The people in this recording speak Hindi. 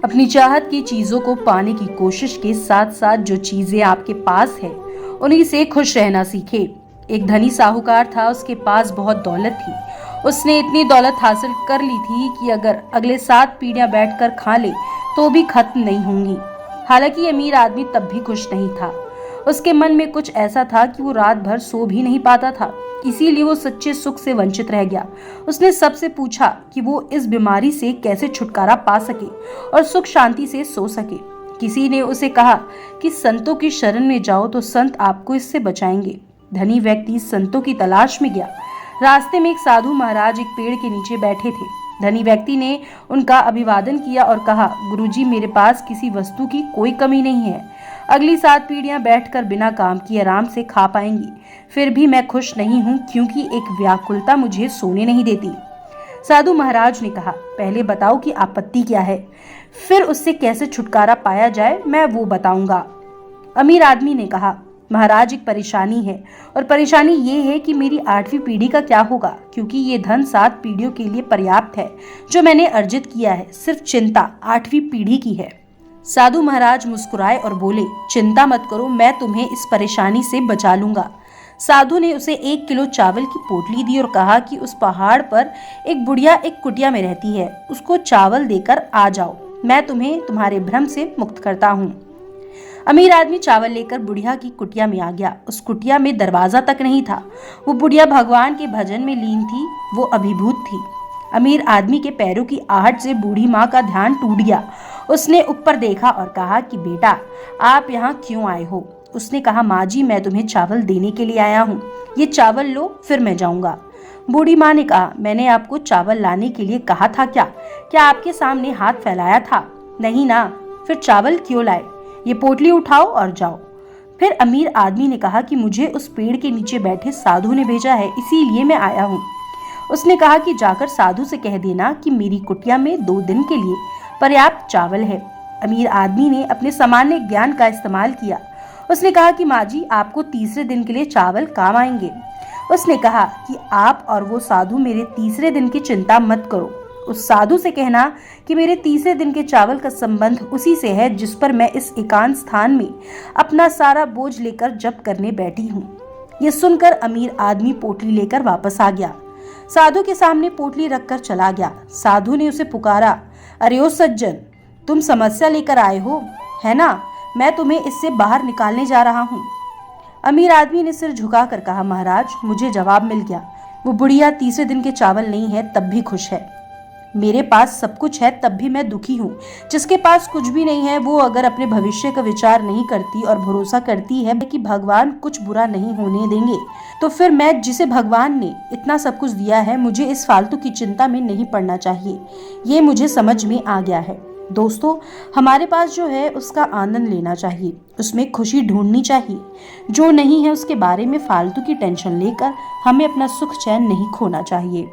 अपनी चाहत की चीजों को पाने की कोशिश के साथ साथ जो चीजें आपके पास है उन्हीं से खुश रहना सीखे। एक धनी साहूकार था, उसके पास बहुत दौलत थी। उसने इतनी दौलत हासिल कर ली थी कि अगर अगले 7 पीढ़ियां बैठकर खा ले तो भी खत्म नहीं होंगी। हालांकि अमीर आदमी तब भी खुश नहीं था। उसके मन में कुछ ऐसा था कि वो रात भर सो भी नहीं पाता था, इसीलिए वो सच्चे सुख से वंचित रह गया। उसने सबसे पूछा कि वो इस बीमारी से कैसे छुटकारा पा सके और सुख शांति से सो सके। किसी ने उसे कहा कि संतों की शरण में जाओ तो संत आपको इससे बचाएंगे। धनी व्यक्ति संतों की तलाश में गया। रास्ते में एक साधु महाराज एक पेड़ के नीचे बैठे थे। धनी व्यक्ति ने उनका अभिवादन किया और कहा, गुरुजी, मेरे पास किसी वस्तु की कोई कमी नहीं है। अगली 7 पीढ़ियां बैठकर बिना काम किए आराम से खा पाएंगी। फिर भी मैं खुश नहीं हूं क्योंकि एक व्याकुलता मुझे सोने नहीं देती। साधु महाराज ने कहा, पहले बताओ कि आपत्ति क्या है, फिर उससे कैसे छुटकारा पाया जाए मैं वो बताऊंगा। अमीर आदमी ने कहा, महाराज, एक परेशानी है और परेशानी ये है कि मेरी 8वीं पीढ़ी का क्या होगा, क्योंकि ये धन 7 पीढ़ियों के लिए पर्याप्त है जो मैंने अर्जित किया है। सिर्फ चिंता 8वीं पीढ़ी की है। साधु महाराज मुस्कुराए और बोले, चिंता मत करो, मैं तुम्हें इस परेशानी से बचा लूंगा। साधु ने उसे 1 किलो चावल की पोटली दी और कहा कि उस पहाड़ पर एक बुढ़िया एक कुटिया में रहती है, उसको चावल देकर आ जाओ, मैं तुम्हें तुम्हारे भ्रम से मुक्त करता हूँ। अमीर आदमी चावल लेकर बुढ़िया की कुटिया में आ गया। उस कुटिया में दरवाजा तक नहीं था। वो बुढ़िया भगवान के भजन में लीन थी, वो अभिभूत थी। अमीर आदमी के पैरों की आहट से बूढ़ी माँ का ध्यान टूट गया। उसने ऊपर देखा और कहा कि बेटा, आप यहाँ क्यों आए हो? उसने कहा, माँ जी, मैं तुम्हें चावल देने के लिए आया हूँ, ये चावल लो, फिर मैं जाऊंगा। बूढ़ी माँ ने कहा, मैंने आपको चावल लाने के लिए कहा था क्या आपके सामने हाथ फैलाया था? नहीं ना, फिर चावल क्यों लाए? ये पोटली उठाओ और जाओ। फिर अमीर आदमी ने कहा कि मुझे उस पेड़ के नीचे बैठे साधु ने भेजा है, इसीलिए मैं आया हूँ। उसने कहा कि जाकर साधु से कह देना कि मेरी कुटिया में 2 दिन के लिए पर्याप्त चावल है। अमीर आदमी ने अपने सामान्य ज्ञान का इस्तेमाल किया। उसने कहा कि माँ जी, आपको तीसरे दिन के लिए चावल काम आएंगे। उसने कहा कि आप और वो साधु मेरे तीसरे दिन की चिंता मत करो। उस साधु से कहना कि मेरे तीसरे दिन के चावल का संबंध उसी से है जिस पर मैं इस एकांत स्थान में अपना सारा बोझ लेकर जप करने बैठी हूँ। ये सुनकर अमीर आदमी पोटली लेकर वापस आ गया। साधु के सामने पोटली रखकर चला गया। साधु ने उसे पुकारा, अरे ओ सज्जन, तुम समस्या लेकर आए हो, है ना? मैं तुम्हें इससे बाहर निकालने जा रहा हूँ। अमीर आदमी ने सिर झुकाकर कहा, महाराज, मुझे जवाब मिल गया। वो बुढ़िया तीसरे दिन के चावल नहीं है तब भी खुश है। मेरे पास सब कुछ है तब भी मैं दुखी हूँ। जिसके पास कुछ भी नहीं है वो अगर अपने भविष्य का विचार नहीं करती और भरोसा करती है कि भगवान कुछ बुरा नहीं होने देंगे, तो फिर मैं, जिसे भगवान ने इतना सब कुछ दिया है, मुझे इस फालतू की चिंता में नहीं पड़ना चाहिए। ये मुझे समझ में आ गया है। दोस्तों, हमारे पास जो है उसका आनंद लेना चाहिए, उसमें खुशी ढूंढनी चाहिए। जो नहीं है उसके बारे में फालतू की टेंशन लेकर हमें अपना सुख चैन नहीं खोना चाहिए।